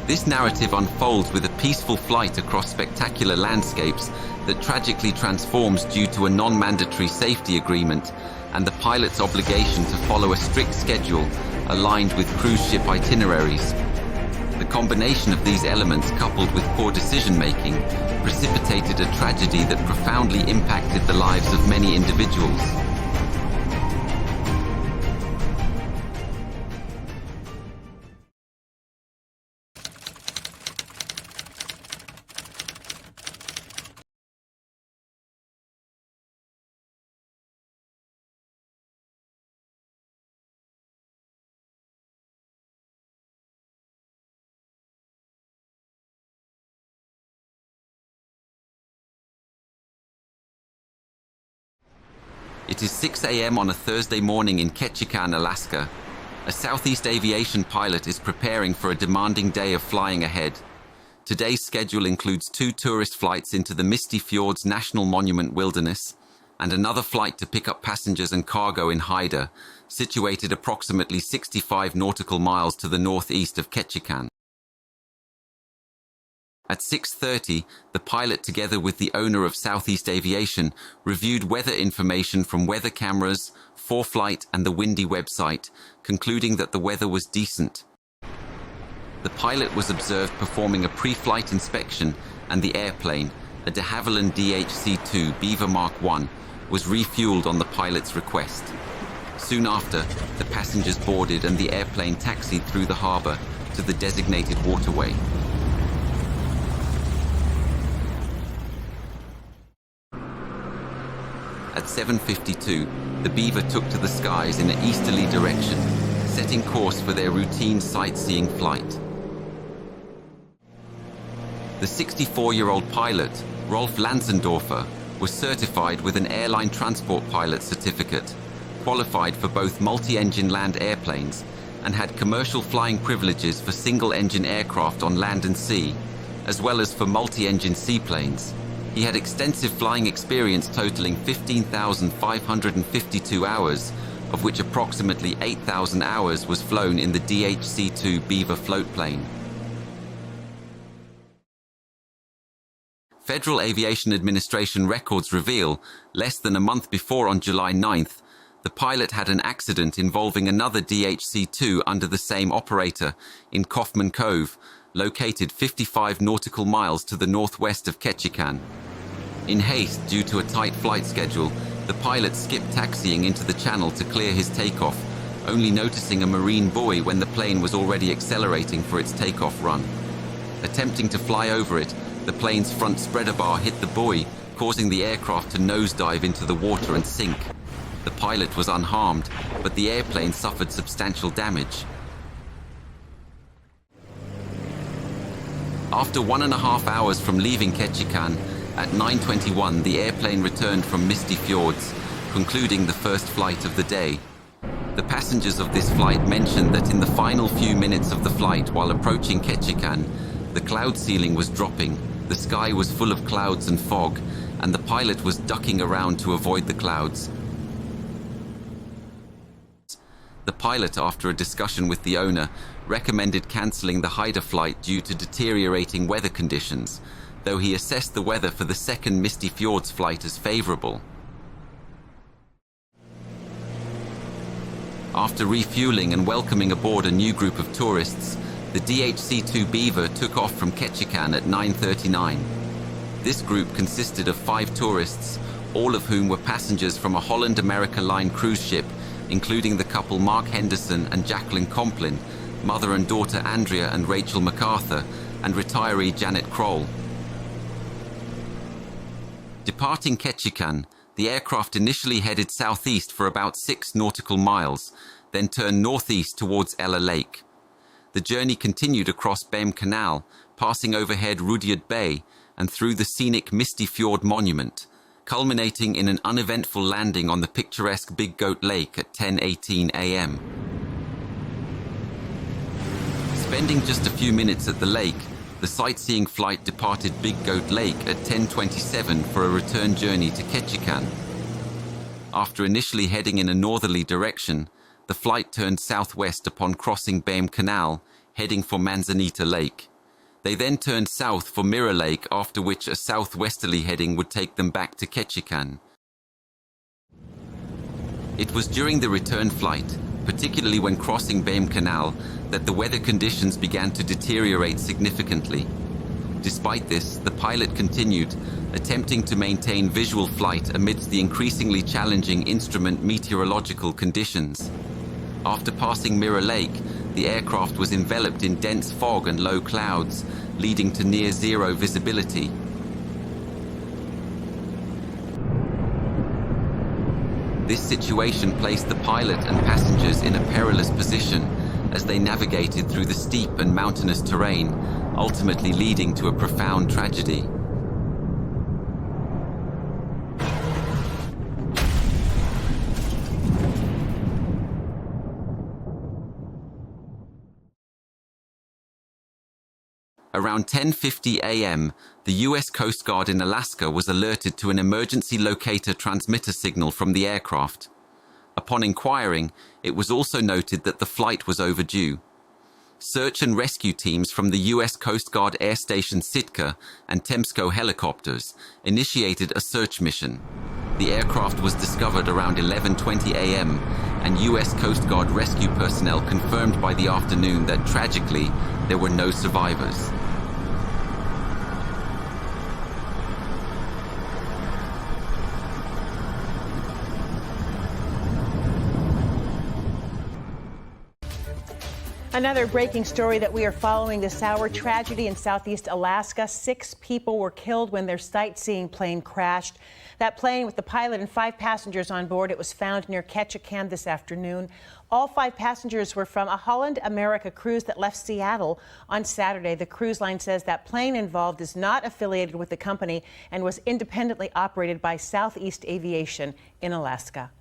This narrative unfolds with a peaceful flight across spectacular landscapes that tragically transforms due to a non-mandatory safety agreement and the pilot's obligation to follow a strict schedule aligned with cruise ship itineraries. The combination of these elements, coupled with poor decision-making, precipitated a tragedy that profoundly impacted the lives of many individuals. It is 6 a.m. on a Thursday morning in Ketchikan, Alaska. A Southeast Aviation pilot is preparing for a demanding day of flying ahead. Today's schedule includes 2 tourist flights into the Misty Fjords National Monument Wilderness and another flight to pick up passengers and cargo in Haida, situated approximately 65 nautical miles to the northeast of Ketchikan. At 6:30, the pilot, together with the owner of Southeast Aviation, reviewed weather information from weather cameras, 4Flight and the Windy website, concluding that the weather was decent. The pilot was observed performing a pre-flight inspection, and the airplane, a de Havilland DHC-2 Beaver Mark I, was refueled on the pilot's request. Soon after, the passengers boarded and the airplane taxied through the harbor to the designated waterway. At 7:52, the Beaver took to the skies in an easterly direction, setting course for their routine sightseeing flight. The 64-year-old pilot, Rolf Lanzendorfer, was certified with an airline transport pilot certificate, qualified for both multi-engine land airplanes, and had commercial flying privileges for single-engine aircraft on land and sea, as well as for multi-engine seaplanes. He had extensive flying experience totaling 15,552 hours, of which approximately 8,000 hours was flown in the DHC-2 Beaver floatplane. Federal Aviation Administration records reveal, less than a month before on July 9th, the pilot had an accident involving another DHC-2 under the same operator in Kaufman Cove, located 55 nautical miles to the northwest of Ketchikan. In haste, due to a tight flight schedule, the pilot skipped taxiing into the channel to clear his takeoff, only noticing a marine buoy when the plane was already accelerating for its takeoff run. Attempting to fly over it, the plane's front spreader bar hit the buoy, causing the aircraft to nosedive into the water and sink. The pilot was unharmed, but the airplane suffered substantial damage. After 1.5 hours from leaving Ketchikan, at 9:21 the airplane returned from Misty Fjords, concluding the first flight of the day. The passengers of this flight mentioned that in the final few minutes of the flight, while approaching Ketchikan, the cloud ceiling was dropping, the sky was full of clouds and fog, and the pilot was ducking around to avoid the clouds. The pilot, after a discussion with the owner, recommended cancelling the Haida flight due to deteriorating weather conditions, though he assessed the weather for the second Misty Fjords flight as favourable. After refuelling and welcoming aboard a new group of tourists, the DHC-2 Beaver took off from Ketchikan at 9:39. This group consisted of 5 tourists, all of whom were passengers from a Holland America Line cruise ship, including the couple Mark Henderson and Jacqueline Complin, mother and daughter Andrea and Rachel MacArthur, and retiree Janet Kroll. Departing Ketchikan, the aircraft initially headed southeast for about 6 nautical miles, then turned northeast towards Ella Lake. The journey continued across Behm Canal, passing overhead Rudyard Bay and through the scenic Misty Fjord Monument, culminating in an uneventful landing on the picturesque Big Goat Lake at 10:18 a.m. Spending just a few minutes at the lake, the sightseeing flight departed Big Goat Lake at 10:27 for a return journey to Ketchikan. After initially heading in a northerly direction, the flight turned southwest upon crossing Behm Canal, heading for Manzanita Lake. They then turned south for Mirror Lake, after which a southwesterly heading would take them back to Ketchikan. It was during the return flight, particularly when crossing Bem Canal, that the weather conditions began to deteriorate significantly. Despite this, the pilot continued, attempting to maintain visual flight amidst the increasingly challenging instrument meteorological conditions. After passing Mirror Lake, the aircraft was enveloped in dense fog and low clouds, leading to near-zero visibility. This situation placed the pilot and passengers in a perilous position as they navigated through the steep and mountainous terrain, ultimately leading to a profound tragedy. Around 10:50 a.m., the U.S. Coast Guard in Alaska was alerted to an emergency locator transmitter signal from the aircraft. Upon inquiring, it was also noted that the flight was overdue. Search and rescue teams from the U.S. Coast Guard Air Station Sitka and Temsco helicopters initiated a search mission. The aircraft was discovered around 11:20 a.m., and U.S. Coast Guard rescue personnel confirmed by the afternoon that, tragically, there were no survivors. Another breaking story that we are following this hour, tragedy in southeast Alaska. 6 people were killed when their sightseeing plane crashed. That plane with the pilot and 5 passengers on board, it was found near Ketchikan this afternoon. All 5 passengers were from a Holland America cruise that left Seattle on Saturday. The cruise line says that plane involved is not affiliated with the company and was independently operated by Southeast Aviation in Alaska.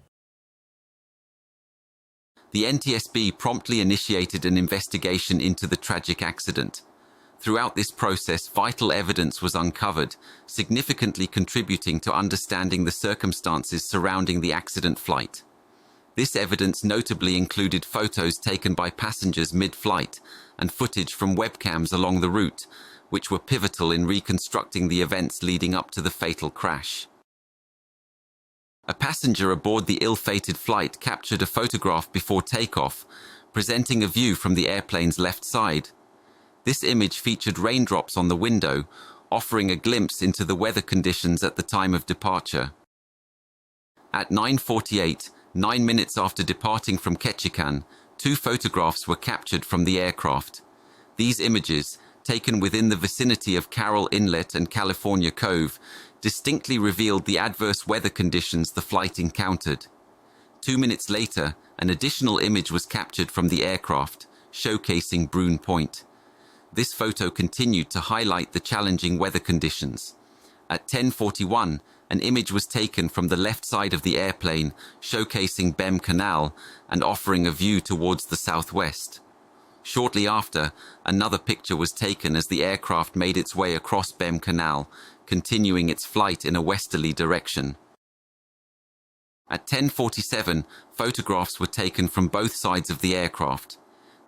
The NTSB promptly initiated an investigation into the tragic accident. Throughout this process, vital evidence was uncovered, significantly contributing to understanding the circumstances surrounding the accident flight. This evidence notably included photos taken by passengers mid-flight and footage from webcams along the route, which were pivotal in reconstructing the events leading up to the fatal crash. A passenger aboard the ill-fated flight captured a photograph before takeoff, presenting a view from the airplane's left side. This image featured raindrops on the window, offering a glimpse into the weather conditions at the time of departure. At 9:48, 9 minutes after departing from Ketchikan, 2 photographs were captured from the aircraft. These images, taken within the vicinity of Carroll Inlet and California Cove, distinctly revealed the adverse weather conditions the flight encountered. 2 minutes later, an additional image was captured from the aircraft, showcasing Bruin Point. This photo continued to highlight the challenging weather conditions. At 10:41, an image was taken from the left side of the airplane, showcasing Bem Canal and offering a view towards the southwest. Shortly after, another picture was taken as the aircraft made its way across Bem Canal, continuing its flight in a westerly direction. At 10:47, photographs were taken from both sides of the aircraft.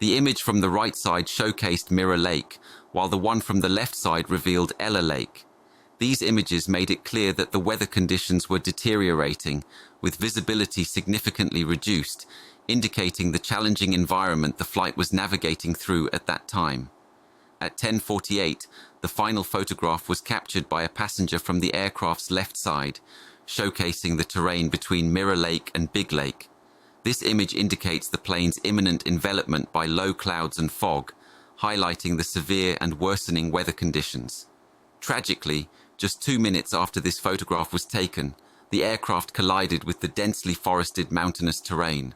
The image from the right side showcased Mirror Lake, while the one from the left side revealed Ella Lake. These images made it clear that the weather conditions were deteriorating, with visibility significantly reduced, indicating the challenging environment the flight was navigating through at that time. At 10:48, the final photograph was captured by a passenger from the aircraft's left side, showcasing the terrain between Mirror Lake and Big Lake. This image indicates the plane's imminent envelopment by low clouds and fog, highlighting the severe and worsening weather conditions. Tragically, just 2 minutes after this photograph was taken, the aircraft collided with the densely forested mountainous terrain.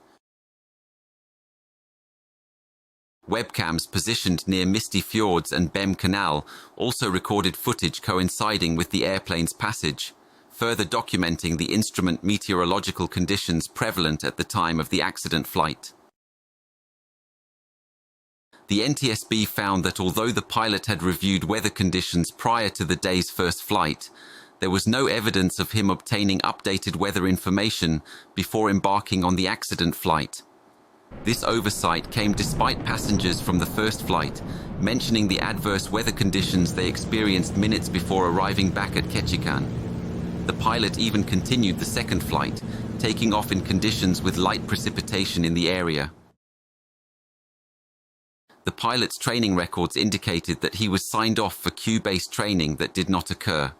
Webcams positioned near Misty Fjords and Bem Canal also recorded footage coinciding with the airplane's passage, further documenting the instrument meteorological conditions prevalent at the time of the accident flight. The NTSB found that although the pilot had reviewed weather conditions prior to the day's first flight, there was no evidence of him obtaining updated weather information before embarking on the accident flight. This oversight came despite passengers from the first flight mentioning the adverse weather conditions they experienced minutes before arriving back at Ketchikan. The pilot even continued the second flight, taking off in conditions with light precipitation in the area. The pilot's training records indicated that he was signed off for Q-based training that did not occur.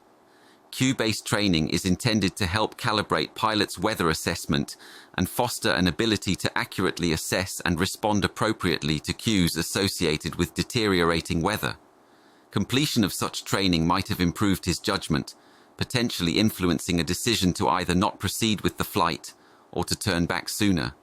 Q-based training is intended to help calibrate pilots' weather assessment and foster an ability to accurately assess and respond appropriately to cues associated with deteriorating weather. Completion of such training might have improved his judgment, potentially influencing a decision to either not proceed with the flight or to turn back sooner.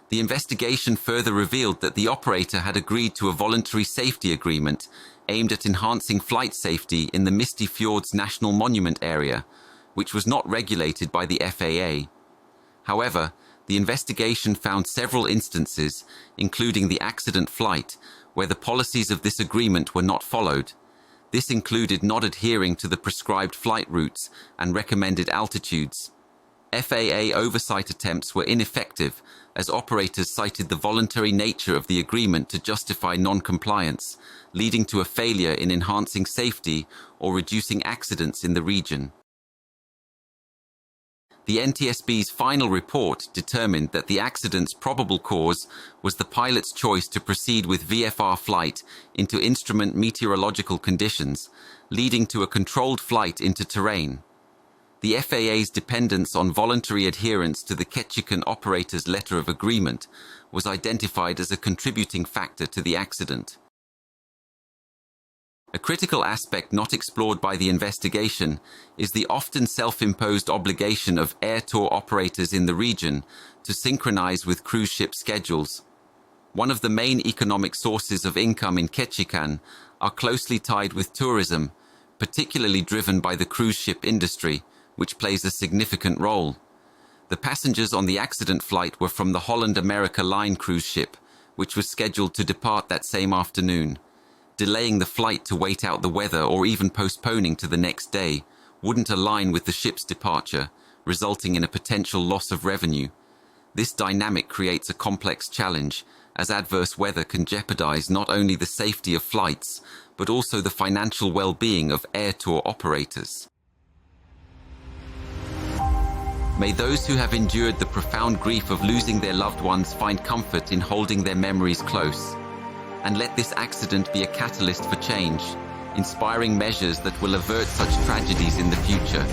The investigation further revealed that the operator had agreed to a voluntary safety agreement aimed at enhancing flight safety in the Misty Fjords National Monument area, which was not regulated by the FAA. However, the investigation found several instances, including the accident flight, where the policies of this agreement were not followed. This included not adhering to the prescribed flight routes and recommended altitudes. FAA oversight attempts were ineffective, as operators cited the voluntary nature of the agreement to justify non-compliance, leading to a failure in enhancing safety or reducing accidents in the region. The NTSB's final report determined that the accident's probable cause was the pilot's choice to proceed with VFR flight into instrument meteorological conditions, leading to a controlled flight into terrain. The FAA's dependence on voluntary adherence to the Ketchikan operator's letter of agreement was identified as a contributing factor to the accident. A critical aspect not explored by the investigation is the often self-imposed obligation of air tour operators in the region to synchronize with cruise ship schedules. One of the main economic sources of income in Ketchikan are closely tied with tourism, particularly driven by the cruise ship industry, which plays a significant role. The passengers on the accident flight were from the Holland America Line cruise ship, which was scheduled to depart that same afternoon. Delaying the flight to wait out the weather or even postponing to the next day wouldn't align with the ship's departure, resulting in a potential loss of revenue. This dynamic creates a complex challenge, as adverse weather can jeopardize not only the safety of flights, but also the financial well-being of air tour operators. May those who have endured the profound grief of losing their loved ones find comfort in holding their memories close. And let this accident be a catalyst for change, inspiring measures that will avert such tragedies in the future.